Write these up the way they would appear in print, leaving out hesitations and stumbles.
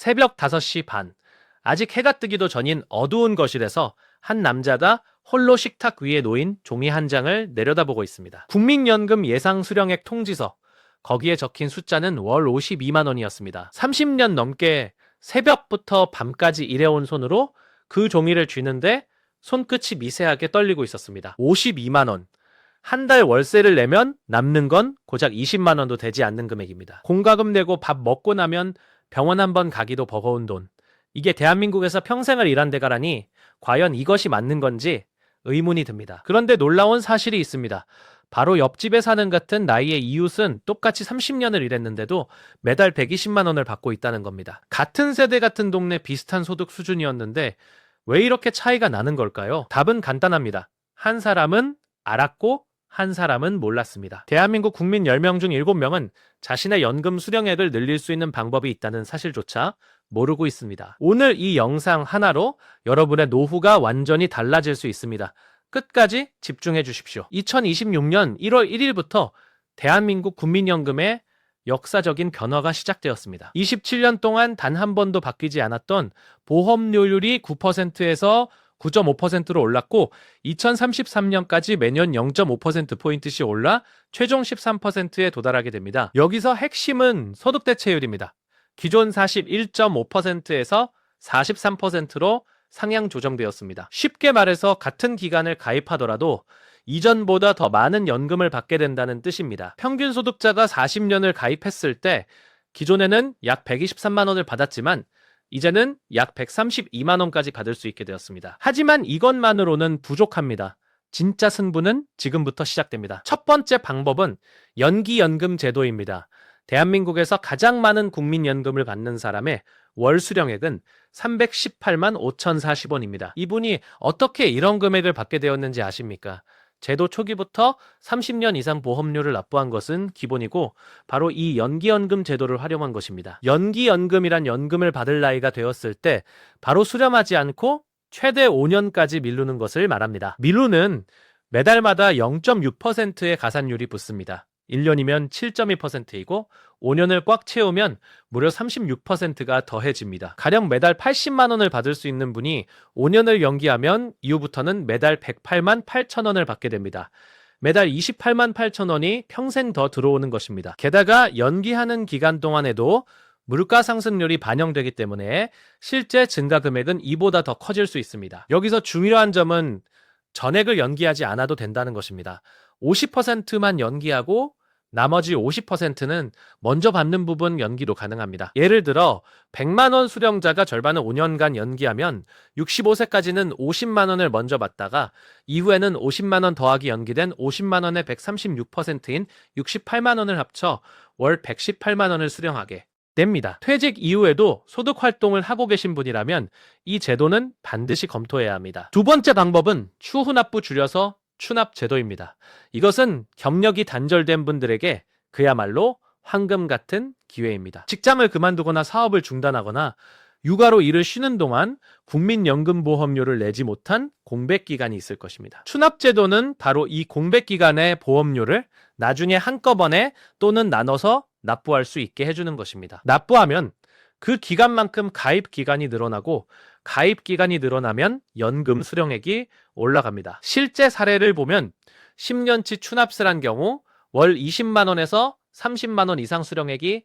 새벽 5시 반. 아직 해가 뜨기도 전인 어두운 거실에서 한 남자가 홀로 식탁 위에 놓인 종이 한 장을 내려다보고 있습니다. 국민연금 예상수령액 통지서. 거기에 적힌 숫자는 월 52만 원이었습니다. 30년 넘게 새벽부터 밤까지 일해온 손으로 그 종이를 쥐는데 손끝이 미세하게 떨리고 있었습니다. 52만 원. 한 달 월세를 내면 남는 건 고작 20만 원도 되지 않는 금액입니다. 공과금 내고 밥 먹고 나면 병원 한번 가기도 버거운 돈. 이게 대한민국에서 평생을 일한 대가라니 과연 이것이 맞는 건지 의문이 듭니다. 그런데 놀라운 사실이 있습니다. 바로 옆집에 사는 같은 나이의 이웃은 똑같이 30년을 일했는데도 매달 120만 원을 받고 있다는 겁니다. 같은 세대 같은 동네 비슷한 소득 수준이었는데 왜 이렇게 차이가 나는 걸까요? 답은 간단합니다. 한 사람은 알았고 한 사람은 몰랐습니다. 대한민국 국민 10명 중 7명은 자신의 연금 수령액을 늘릴 수 있는 방법이 있다는 사실조차 모르고 있습니다. 오늘 이 영상 하나로 여러분의 노후가 완전히 달라질 수 있습니다. 끝까지 집중해 주십시오. 2026년 1월 1일부터 대한민국 국민연금의 역사적인 변화가 시작되었습니다. 27년 동안 단 한 번도 바뀌지 않았던 보험료율이 9%에서 9.5%로 올랐고 2033년까지 매년 0.5%포인트씩 올라 최종 13%에 도달하게 됩니다. 여기서 핵심은 소득 대체율입니다. 기존 41.5%에서 43%로 상향 조정되었습니다. 쉽게 말해서 같은 기간을 가입하더라도 이전보다 더 많은 연금을 받게 된다는 뜻입니다. 평균 소득자가 40년을 가입했을 때 기존에는 약 123만 원을 받았지만 이제는 약 132만 원까지 받을 수 있게 되었습니다. 하지만 이것만으로는 부족합니다. 진짜 승부는 지금부터 시작됩니다. 첫 번째 방법은 연기연금 제도입니다. 대한민국에서 가장 많은 국민연금을 받는 사람의 월 수령액은 318만 5,040원입니다. 이분이 어떻게 이런 금액을 받게 되었는지 아십니까? 제도 초기부터 30년 이상 보험료를 납부한 것은 기본이고 바로 이 연기연금 제도를 활용한 것입니다. 연기연금이란 연금을 받을 나이가 되었을 때 바로 수령하지 않고 최대 5년까지 미루는 것을 말합니다. 미루는 매달마다 0.6%의 가산율이 붙습니다. 1년이면 7.2%이고 5년을 꽉 채우면 무려 36%가 더해집니다. 가령 매달 80만 원을 받을 수 있는 분이 5년을 연기하면 이후부터는 매달 108만 8천 원을 받게 됩니다. 매달 28만 8천 원이 평생 더 들어오는 것입니다. 게다가 연기하는 기간 동안에도 물가 상승률이 반영되기 때문에 실제 증가 금액은 이보다 더 커질 수 있습니다. 여기서 중요한 점은 전액을 연기하지 않아도 된다는 것입니다. 50%만 연기하고 나머지 50%는 먼저 받는 부분 연기도 가능합니다. 예를 들어 100만 원 수령자가 절반을 5년간 연기하면 65세까지는 50만 원을 먼저 받다가 이후에는 50만 원 더하기 연기된 50만 원의 136%인 68만 원을 합쳐 월 118만 원을 수령하게 됩니다. 퇴직 이후에도 소득 활동을 하고 계신 분이라면 이 제도는 반드시 검토해야 합니다. 두 번째 방법은 추후납부 줄여서 추납 제도입니다. 이것은 경력이 단절된 분들에게 그야말로 황금 같은 기회입니다. 직장을 그만두거나 사업을 중단하거나 육아로 일을 쉬는 동안 국민연금보험료를 내지 못한 공백기간이 있을 것입니다. 추납제도는 바로 이 공백기간의 보험료를 나중에 한꺼번에 또는 나눠서 납부할 수 있게 해주는 것입니다. 납부하면 그 기간만큼 가입 기간이 늘어나고 가입 기간이 늘어나면 연금 수령액이 올라갑니다. 실제 사례를 보면 10년치 추납을 한 경우 월 20만 원에서 30만 원 이상 수령액이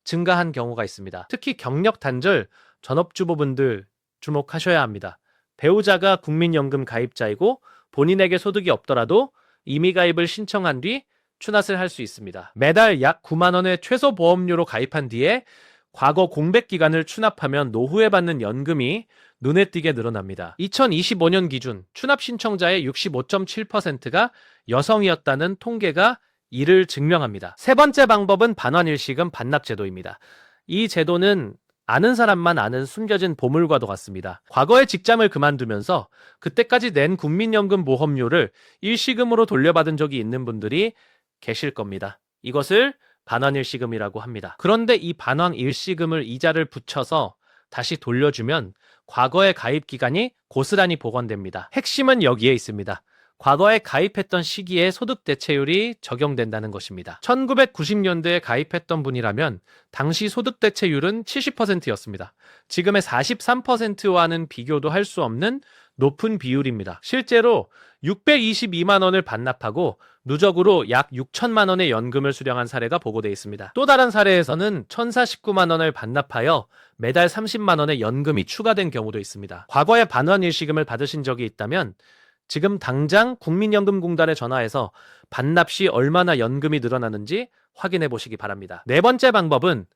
증가한 경우가 있습니다. 특히 경력 단절 전업주부분들 주목하셔야 합니다. 배우자가 국민연금 가입자이고 본인에게 소득이 없더라도 임의 가입을 신청한 뒤 추납을 할 수 있습니다. 매달 약 9만 원의 최소 보험료로 가입한 뒤에 과거 공백 기간을 추납하면 노후에 받는 연금이 눈에 띄게 늘어납니다. 2025년 기준 추납 신청자의 65.7%가 여성이었다는 통계가 이를 증명합니다. 세 번째 방법은 반환일시금 반납제도입니다. 이 제도는 아는 사람만 아는 숨겨진 보물과도 같습니다. 과거에 직장을 그만두면서 그때까지 낸 국민연금 보험료를 일시금으로 돌려받은 적이 있는 분들이 계실 겁니다. 이것을 반환일시금이라고 합니다. 그런데 이 반환일시금을 이자를 붙여서 다시 돌려주면 과거의 가입 기간이 고스란히 복원됩니다. 핵심은 여기에 있습니다. 과거에 가입했던 시기에 소득 대체율이 적용된다는 것입니다. 1990년대에 가입했던 분이라면 당시 소득 대체율은 70%였습니다. 지금의 43%와는 비교도 할 수 없는 높은 비율입니다. 실제로 622만 원을 반납하고 누적으로 약 6천만 원의 연금을 수령한 사례가 보고되어 있습니다. 또 다른 사례에서는 1,049만 원을 반납하여 매달 30만 원의 연금이 추가된 경우도 있습니다. 과거에 반환 일시금을 받으신 적이 있다면 지금 당장 국민연금공단에 전화해서 반납 시 얼마나 연금이 늘어나는지 확인해 보시기 바랍니다. 네 번째 방법은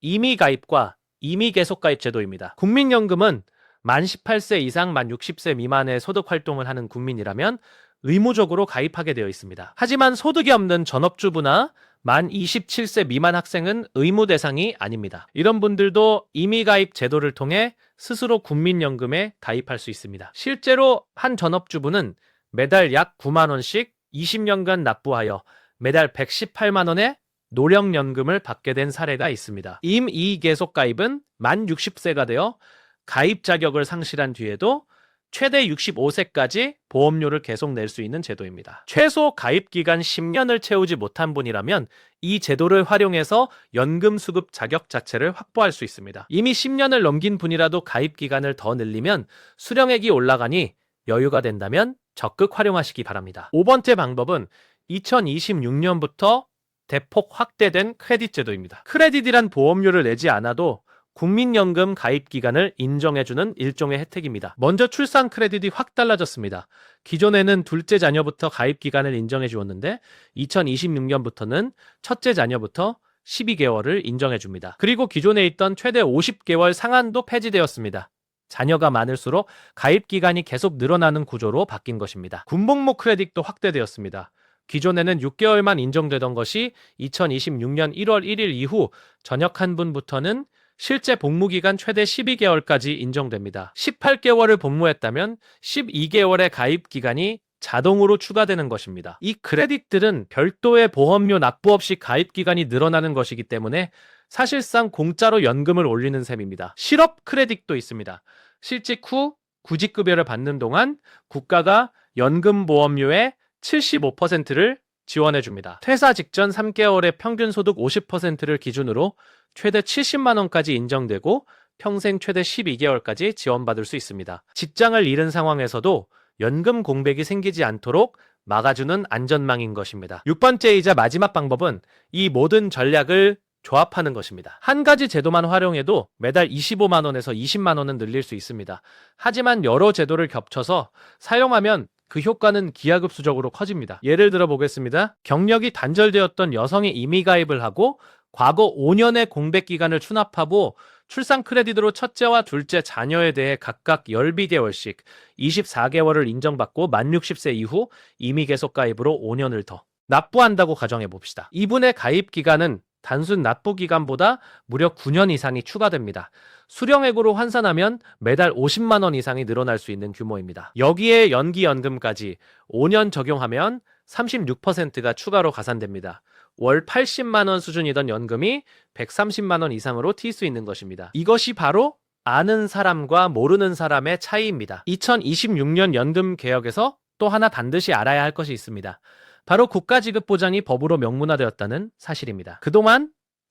임의 가입과 임의 계속 가입 제도입니다. 국민연금은 만 18세 이상 만 60세 미만의 소득 활동을 하는 국민이라면 의무적으로 가입하게 되어 있습니다. 하지만 소득이 없는 전업주부나 만 27세 미만 학생은 의무 대상이 아닙니다. 이런 분들도 임의가입 제도를 통해 스스로 국민연금에 가입할 수 있습니다. 실제로 한 전업주부는 매달 약 9만 원씩 20년간 납부하여 매달 118만 원의 노령연금을 받게 된 사례가 있습니다. 임의계속가입은 만 60세가 되어 가입 자격을 상실한 뒤에도 최대 65세까지 보험료를 계속 낼 수 있는 제도입니다. 최소 가입 기간 10년을 채우지 못한 분이라면 이 제도를 활용해서 연금 수급 자격 자체를 확보할 수 있습니다. 이미 10년을 넘긴 분이라도 가입 기간을 더 늘리면 수령액이 올라가니 여유가 된다면 적극 활용하시기 바랍니다. 5번째 방법은 2026년부터 대폭 확대된 크레딧 제도입니다. 크레딧이란 보험료를 내지 않아도 국민연금 가입 기간을 인정해주는 일종의 혜택입니다. 먼저 출산 크레딧이 확 달라졌습니다. 기존에는 둘째 자녀부터 가입 기간을 인정해 주었는데 2026년부터는 첫째 자녀부터 12개월을 인정해 줍니다. 그리고 기존에 있던 최대 50개월 상한도 폐지되었습니다. 자녀가 많을수록 가입 기간이 계속 늘어나는 구조로 바뀐 것입니다. 군복무 크레딧도 확대되었습니다. 기존에는 6개월만 인정되던 것이 2026년 1월 1일 이후 전역한 분부터는 실제 복무기간 최대 12개월까지 인정됩니다. 18개월을 복무했다면 12개월의 가입 기간이 자동으로 추가되는 것입니다. 이 크레딧들은 별도의 보험료 납부 없이 가입 기간이 늘어나는 것이기 때문에 사실상 공짜로 연금을 올리는 셈입니다. 실업 크레딧도 있습니다. 실직 후 구직급여를 받는 동안 국가가 연금 보험료의 75%를 지원해줍니다. 퇴사 직전 3개월의 평균 소득 50%를 기준으로 최대 70만 원까지 인정되고 평생 최대 12개월까지 지원받을 수 있습니다. 직장을 잃은 상황에서도 연금 공백이 생기지 않도록 막아주는 안전망인 것입니다. 6번째이자 마지막 방법은 이 모든 전략을 조합하는 것입니다. 한 가지 제도만 활용해도 매달 25만 원에서 20만 원은 늘릴 수 있습니다. 하지만 여러 제도를 겹쳐서 사용하면 그 효과는 기하급수적으로 커집니다. 예를 들어 보겠습니다. 경력이 단절되었던 여성이 임의가입을 하고 과거 5년의 공백기간을 추납하고 출산 크레딧으로 첫째와 둘째 자녀에 대해 각각 12개월씩 24개월을 인정받고 만 60세 이후 임의계속가입으로 5년을 더 납부한다고 가정해 봅시다. 이분의 가입 기간은 단순 납부 기간보다 무려 9년 이상이 추가됩니다. 수령액으로 환산하면 매달 50만 원 이상이 늘어날 수 있는 규모입니다. 여기에 연기연금까지 5년 적용하면 36%가 추가로 가산됩니다. 월 80만 원 수준이던 연금이 130만 원 이상으로 튈 수 있는 것입니다. 이것이 바로 아는 사람과 모르는 사람의 차이입니다. 2026년 연금 개혁에서 또 하나 반드시 알아야 할 것이 있습니다. 바로 국가지급보장이 법으로 명문화되었다는 사실입니다. 그동안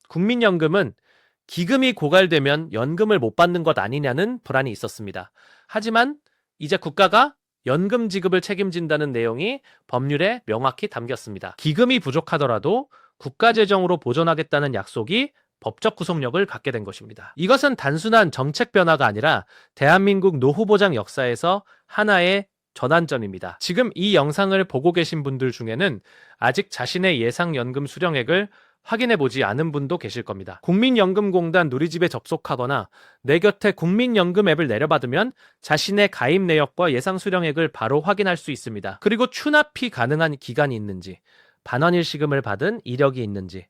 국민연금은 기금이 고갈되면 연금을 못 받는 것 아니냐는 불안이 있었습니다. 하지만 이제 국가가 연금 지급을 책임진다는 내용이 법률에 명확히 담겼습니다. 기금이 부족하더라도 국가재정으로 보존하겠다는 약속이 법적 구속력을 갖게 된 것입니다. 이것은 단순한 정책 변화가 아니라 대한민국 노후보장 역사에서 하나의 전환점입니다. 지금 이 영상을 보고 계신 분들 중에는 아직 자신의 예상연금 수령액을 확인해보지 않은 분도 계실 겁니다. 국민연금공단 누리집에 접속하거나 내 곁에 국민연금 앱을 내려받으면 자신의 가입 내역과 예상 수령액을 바로 확인할 수 있습니다. 그리고 추납이 가능한 기간이 있는지, 반환일시금을 받은 이력이 있는지,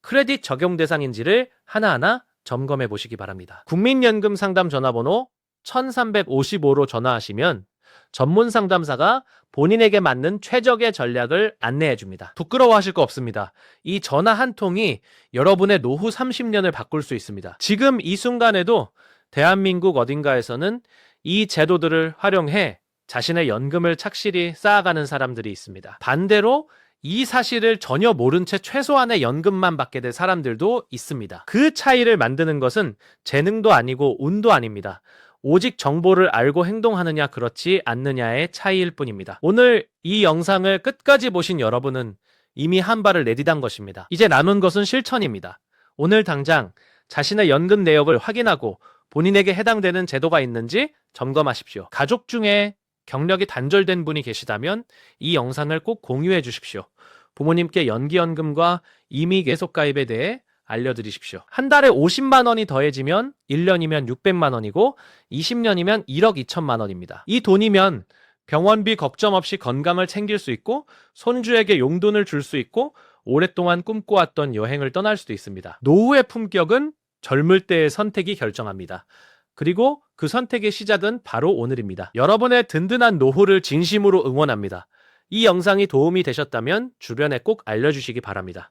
크레딧 적용 대상인지를 하나하나 점검해 보시기 바랍니다. 국민연금 상담 전화번호 1355로 전화하시면 전문 상담사가 본인에게 맞는 최적의 전략을 안내해 줍니다. 부끄러워하실 거 없습니다. 이 전화 한 통이 여러분의 노후 30년을 바꿀 수 있습니다. 지금 이 순간에도 대한민국 어딘가에서는 이 제도들을 활용해 자신의 연금을 착실히 쌓아가는 사람들이 있습니다. 반대로 이 사실을 전혀 모른 채 최소한의 연금만 받게 될 사람들도 있습니다. 그 차이를 만드는 것은 재능도 아니고 운도 아닙니다. 오직 정보를 알고 행동하느냐 그렇지 않느냐의 차이일 뿐입니다. 오늘 이 영상을 끝까지 보신 여러분은 이미 한 발을 내디딘 것입니다. 이제 남은 것은 실천입니다. 오늘 당장 자신의 연금 내역을 확인하고 본인에게 해당되는 제도가 있는지 점검하십시오. 가족 중에 경력이 단절된 분이 계시다면 이 영상을 꼭 공유해 주십시오. 부모님께 연기연금과 임의 계속가입에 대해 알려드리십시오. 한 달에 50만 원이 더해지면 1년이면 600만 원이고 20년이면 1억 2천만 원입니다. 이 돈이면 병원비 걱정 없이 건강을 챙길 수 있고 손주에게 용돈을 줄 수 있고 오랫동안 꿈꿔왔던 여행을 떠날 수도 있습니다. 노후의 품격은 젊을 때의 선택이 결정합니다. 그리고 그 선택의 시작은 바로 오늘입니다. 여러분의 든든한 노후를 진심으로 응원합니다. 이 영상이 도움이 되셨다면 주변에 꼭 알려주시기 바랍니다.